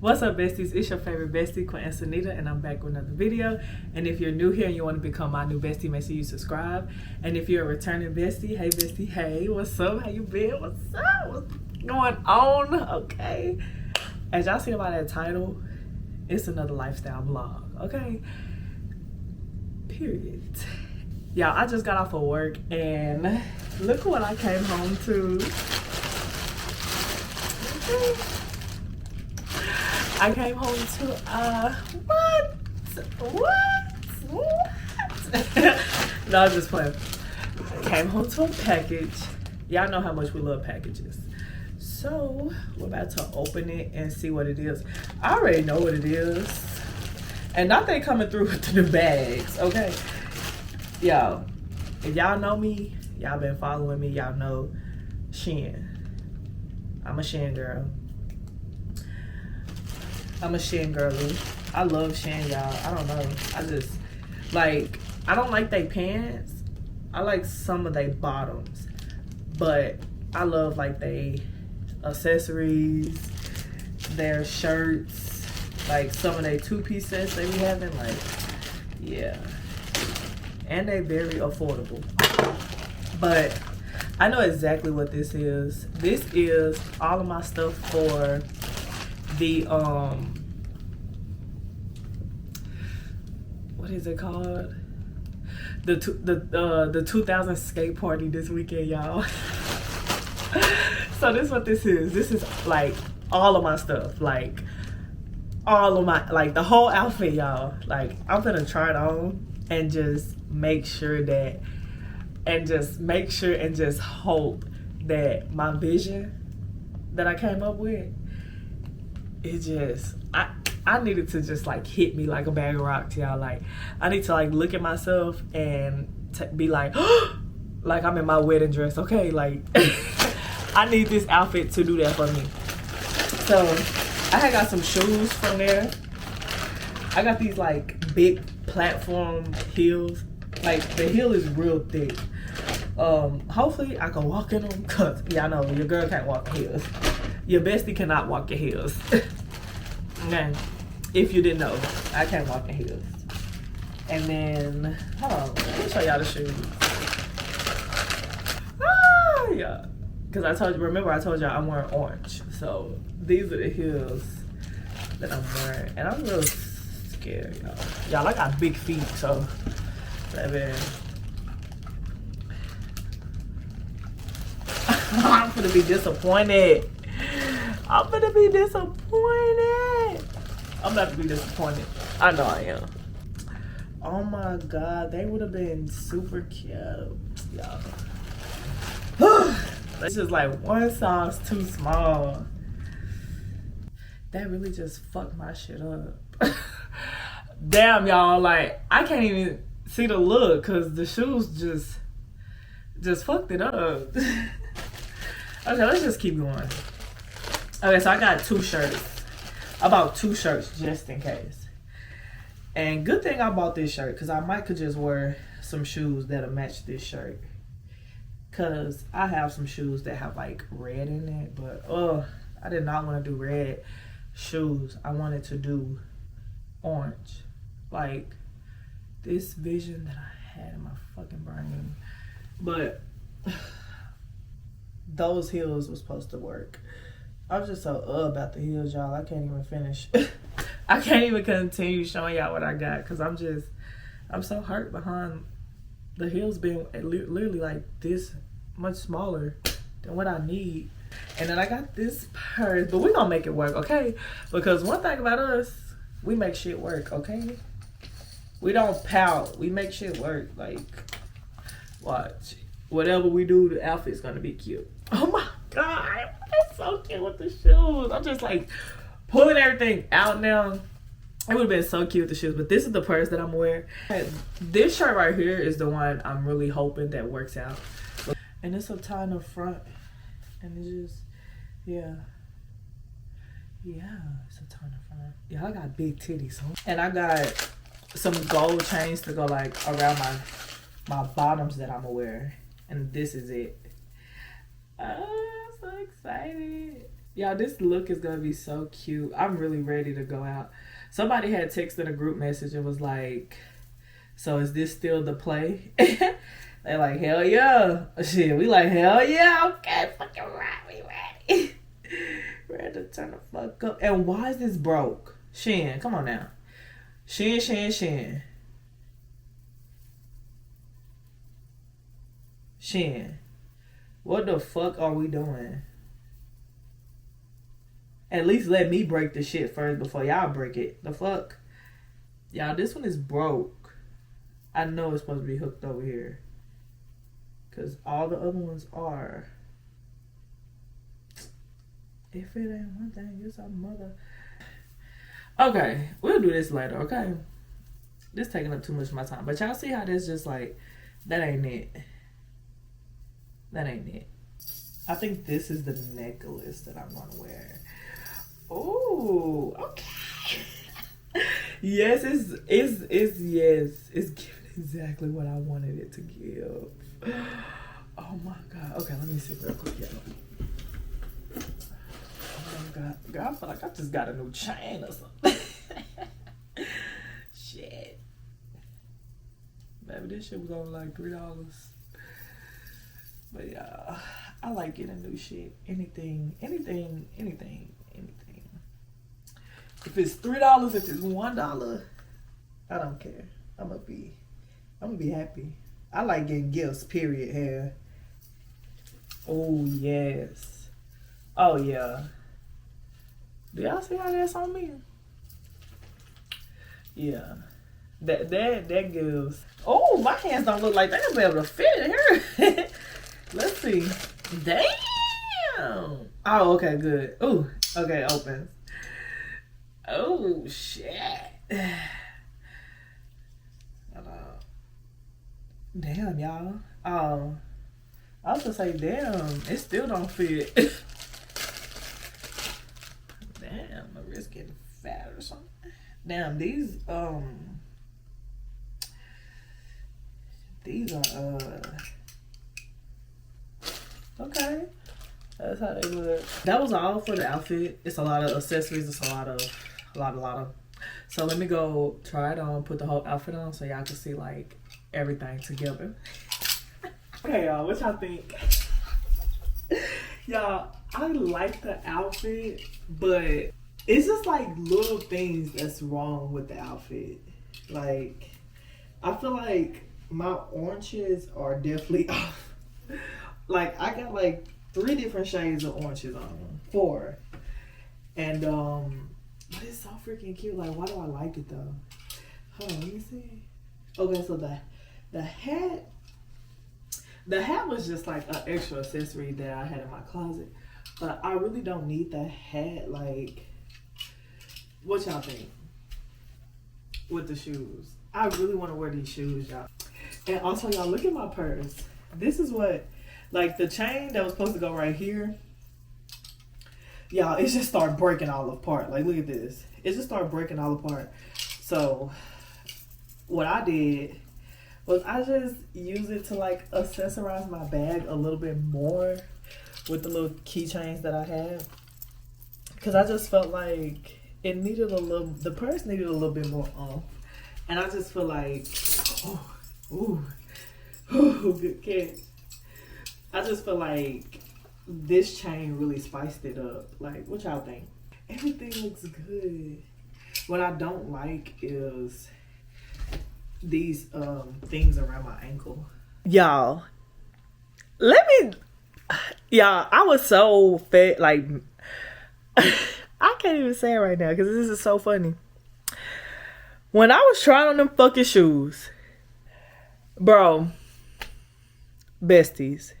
What's up, besties? It's your favorite bestie, Queen Sanita, and I'm back with another video. And if you're new here and you want to become my new bestie, make sure you subscribe. And if you're a returning bestie, hey bestie, hey, what's up? How you been? What's up? What's going on? Okay. As y'all see by that title, it's another lifestyle vlog, okay? Period. Y'all, I just got off of work and look what I came home to. Okay. I came home to, what? No, I'm just playing. I came home to a package. Y'all know how much we love packages. So, we're about to open it and see what it is. I already know what it is. And not they coming through with the bags, okay? Y'all, if y'all know me, y'all been following me, y'all know Shein. I'm a Shein girl. I'm a Shein girly. I love Shein, y'all. I don't know. I just, like, I don't like they pants. I like some of they bottoms. But I love, like, they accessories, their shirts, like, some of they two-piece sets they be having. Like, yeah. And they very affordable. But I know exactly what this is. This is all of my stuff for the what is it called? The 2000 skate party this weekend, y'all. So this is what this is. This is like all of my stuff, like all of my, like the whole outfit, y'all. Like I'm gonna try it on and just make sure that, and just hope that my vision that I came up with, it just, I needed to just like hit me like a bag of rocks, y'all. Like I need to like look at myself and be like, like I'm in my wedding dress, okay? Like I need this outfit to do that for me. So I had got some shoes from there. I got these like big platform heels. Like the heel is real thick. Hopefully I can walk in them, cause y'all know your girl can't walk in heels. Your bestie cannot walk in heels. Okay, if you didn't know, I can't walk in heels. And then, hold on, let me show y'all the shoes. Yeah, cause I told you, remember I told y'all I'm wearing orange. So these are the heels that I'm wearing, and I'm real scared, y'all. Y'all, I got big feet, so baby. I'm gonna be disappointed. I'm gonna be disappointed. I'm about to be disappointed. I know I am. Oh my God, they would have been super cute, y'all. This is like one size too small. That really just fucked my shit up. Damn, y'all, like I can't even see the look because the shoes just fucked it up. Okay, let's just keep going. Okay, so I got two shirts. I bought two shirts just in case. And good thing I bought this shirt because I might could just wear some shoes that'll match this shirt. Because I have some shoes that have like red in it. But I did not want to do red shoes. I wanted to do orange. Like this vision that I had in my fucking brain. But those heels were supposed to work. I'm just so about the heels, y'all. I can't even finish. I can't even continue showing y'all what I got because I'm so hurt behind the heels being literally like this much smaller than what I need. And then I got this purse, but we're gonna make it work, okay? Because one thing about us, we make shit work, okay? We don't pout. We make shit work. Like, watch. Whatever we do, the outfit's gonna be cute. Oh my God, it's so cute with the shoes. I'm just like pulling everything out now. It would have been so cute with the shoes, but this is the purse that I'm wearing. This shirt right here is the one I'm really hoping that works out. And it's a tie in the front, and it's just, yeah, it's a tie in the front. Yeah, I got big titties, and I got some gold chains to go like around my bottoms that I'm gonna wear. And this is it. Oh, I'm so excited. Y'all, this look is gonna be so cute. I'm really ready to go out. Somebody had texted a group message and was like, so is this still the play? They're like, hell yeah. Shit, we like, hell yeah. Okay, fucking right. We ready. Ready to turn the fuck up. And why is this broke? Shin, come on now. Shin. Shin, what the fuck are we doing? At least let me break the shit first before y'all break it. The fuck? Y'all, this one is broke. I know it's supposed to be hooked over here. Because all the other ones are. If it ain't one thing, it's a mother. Okay, we'll do this later, okay? This taking up too much of my time. But y'all see how this just like, that ain't it. That ain't it. I think this is the necklace that I'm gonna wear. Oh, okay. Yes, it's giving exactly what I wanted it to give. Oh my god. Okay, let me see real quick, y'all. Oh my god. God, I feel like I just got a new chain or something. Shit. Baby, this shit was only like $3. But yeah, I like getting new shit. Anything. If it's $3, if it's $1, I don't care. I'm gonna be happy. I like getting gifts, period, here. Oh yes. Oh yeah. Do y'all see how that's on me? Yeah. That gives. Oh, my hands don't look like they're gonna be able to fit in here. Let's see. Damn. Oh, okay, good. Ooh, okay, open. Oh shit. Damn, y'all. Oh, I was gonna say, damn, it still don't fit. Damn, my wrist getting fat or something. Damn, these are okay. That's how they look. That was all for the outfit. It's a lot of accessories. It's a lot of. So let me go try it on, put the whole outfit on so y'all can see like everything together. Okay, y'all, what y'all think? Y'all, I like the outfit, but it's just like little things that's wrong with the outfit. Like, I feel like my oranges are definitely off. Like, I got like 3 different shades of oranges on. 4. And but it's so freaking cute. Like, why do I like it though? Hold on, let me see. Okay, so the hat was just like an extra accessory that I had in my closet. But I really don't need the hat. Like, what y'all think? With the shoes. I really want to wear these shoes, y'all. And also, y'all, look at my purse. This is what, like, the chain that was supposed to go right here. Y'all, it just started breaking all apart. Like, look at this. It just started breaking all apart. So, what I did was I just used it to, like, accessorize my bag a little bit more with the little keychains that I have. Because I just felt like it needed a little, the purse needed a little bit more oomph. And I just feel like, good catch. I just feel like this chain really spiced it up. Like, what y'all think? Everything looks good. What I don't like is these things around my ankle. Y'all, I was so fat, like, I can't even say it right now because this is so funny. When I was trying on them fucking shoes, bro, besties,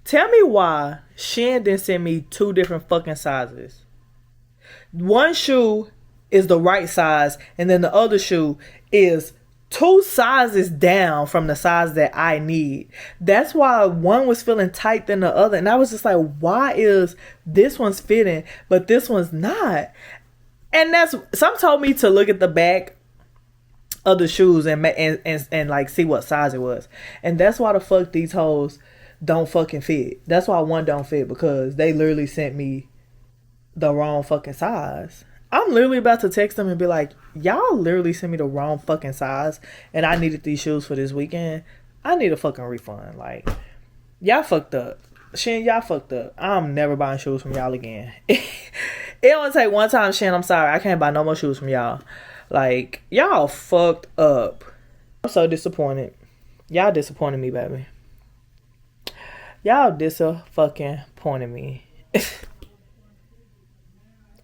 tell me why Shan didn't send me 2 different fucking sizes. One shoe is the right size, and then the other shoe is 2 sizes down from the size that I need. That's why one was feeling tight than the other. And I was just like, why is this one's fitting, but this one's not? And some told me to look at the back of the shoes and like see what size it was. And that's why the fuck these hoes don't fucking fit. That's why one don't fit, because they literally sent me the wrong fucking size. I'm literally about to text them and be like, y'all literally sent me the wrong fucking size and I needed these shoes for this weekend. I need a fucking refund. Like, y'all fucked up. Shin, y'all fucked up. I'm never buying shoes from y'all again. It only take one time, Shin. I'm sorry. I can't buy no more shoes from y'all. Like, y'all fucked up. I'm so disappointed. Y'all disappointed me, baby. Y'all disappointed me.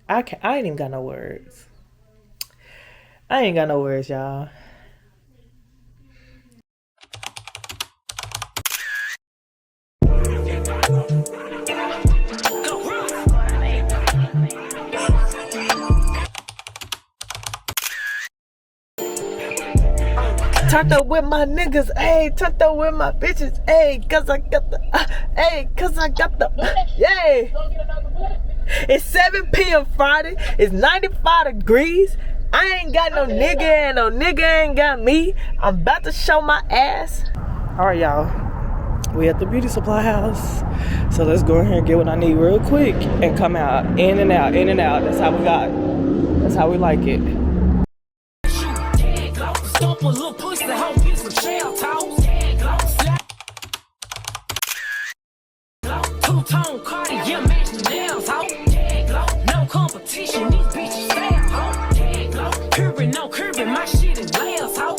I ain't even got no words. I ain't got no words, y'all. Turned up with my niggas, ayy. Turned up with my bitches, ayy. Cause I got the, yay. It's 7 p.m. Friday. It's 95 degrees. I ain't got no nigga and no nigga ain't got me. I'm about to show my ass. Alright, y'all. We at the beauty supply house. So let's go in here and get what I need real quick and come out. In and out, in and out. That's how we got it. That's how we like it. Stomp a little pussy, hoe, get some shell toes. Two-tone Cartier, match the nails, hoe. No competition, these bitches fail, hoe. Curbing, no curbing, my shit is layers, hoe.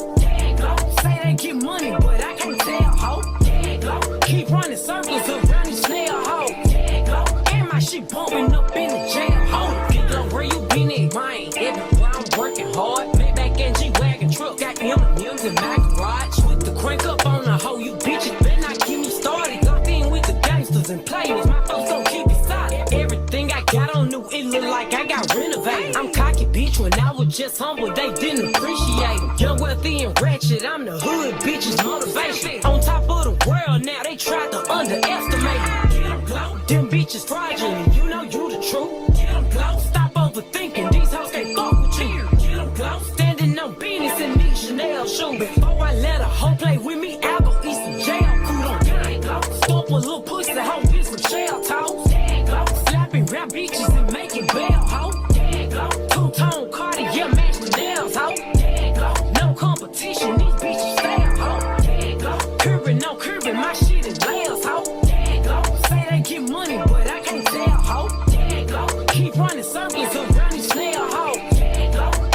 Say they get money, but I can't tell, hoe. Keep running circles around these snail, hoe. And my shit bumping up in the jail, hoe. Get low, where you been at, mine? Everywhere I'm working hard. Maybach and G-Wagon truck, got M&M's in my garage. With the crank up on the hoe, you bitches better not get me started. Locked in with the gangsters and players, my folks don't keep it solid. Everything I got on new, it look like I got renovated. I'm cocky, bitch, when I was just humble, they didn't appreciate it. Young, wealthy, and ratchet, I'm the hood, bitches, motivation. On top of the world now, they tried to underestimate me. Them bitches fraudulent, you know you the truth. Stop overthinking, these hoes can't fuck with you. Standing on business in these Chanel shoes. Before I let a hoe play with me, I'll go eat some jail. Cool on gang. Stomp a little pussy, hoe, get some shell toes. Slapping rap bitches and making bail, hoe. Two-tone Cartier, match the nails, hoe. No competition, these bitches fail, hoe. Curbing, no curbing, my shit is layers, hoe. Say they get money, but I can't tell, hoe. Keep running circles around these snail, hoe.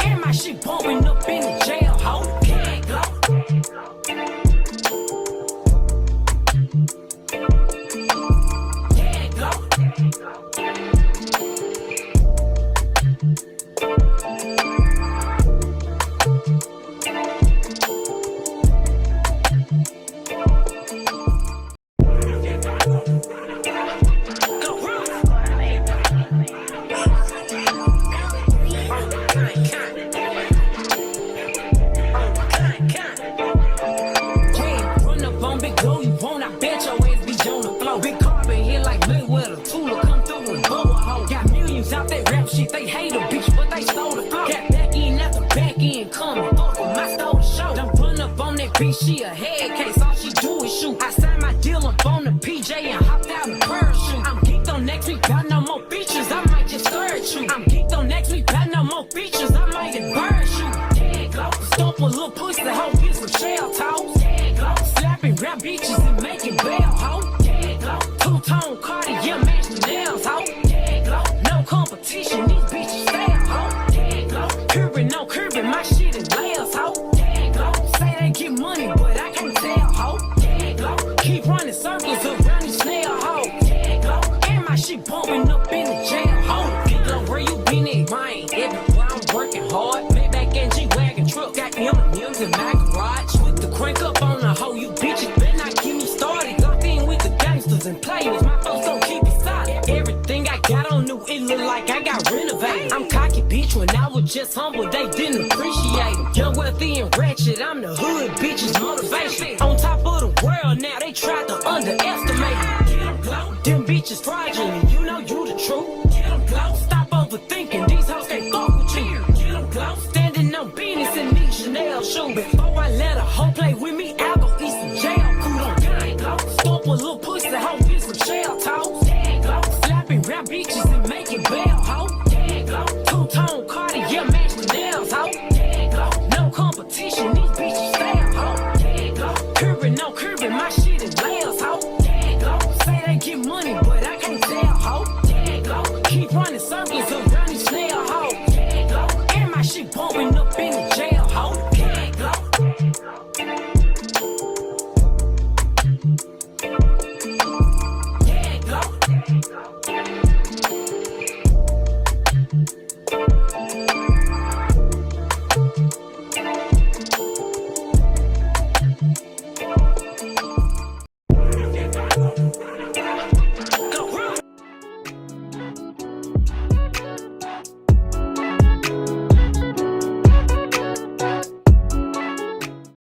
And my shit bumping up in the jail, hoe. They hate a bitch, but they stole the flow. Got back in at the back end coming. Fuck with my stole the show. Don't run up on that bitch, she a head case. All she do is shoot. I signed my deal up on the PJ and hopped out in parachute. I'm geeked on next week, got no more features. I might just scourge you. I'm geeked on next week, got no more features. I might embarrass you. Stomp a little pussy, hoe, get some shell toes. Slapping rap bitches and making bail, hoe. Two-tone Cartier, match the nails, hoe. No competition, these bitches fail, hoe. Curbing, no curbing, my shit is layers, hoe. Say they get money, but I can't tell, hoe. Keep running circles around these snail, hoe. And my shit bumping up in the jail, hoe. Get low, where you been at, mine? Everywhere I'm working hard. Maybach and G-Wagon truck, got M&M's in my garage. With the crank up on the hoe, you bitches better not get me started. Locked in with the gangsters and players, my folks don't keep it solid. Everything I got on new, it look like I got renovated. I'm cocky, bitch, when I was just humble, they didn't appreciate it. Young, wealthy, and ratchet, I'm the hood, bitches, motivation. On top of the world now, they tried to underestimate me. Them bitches fraudulent, you know you the truth. Stop overthinking, these hoes can't fuck with you. Standing on business in these Chanel shoes. Before I let a hoe play with me, I'll go eat some jail. Cool on gang. Stomp a little pussy, hoe, get some shell toes. Slapping rap bitches and making bail, hoe. Curvin', no curvin', my shit is layers, ho. Tag low, say they get money, but I can't tell, ho. Tag low, keep running circles around these snail, ho. Tag low, and my shit blowing up in the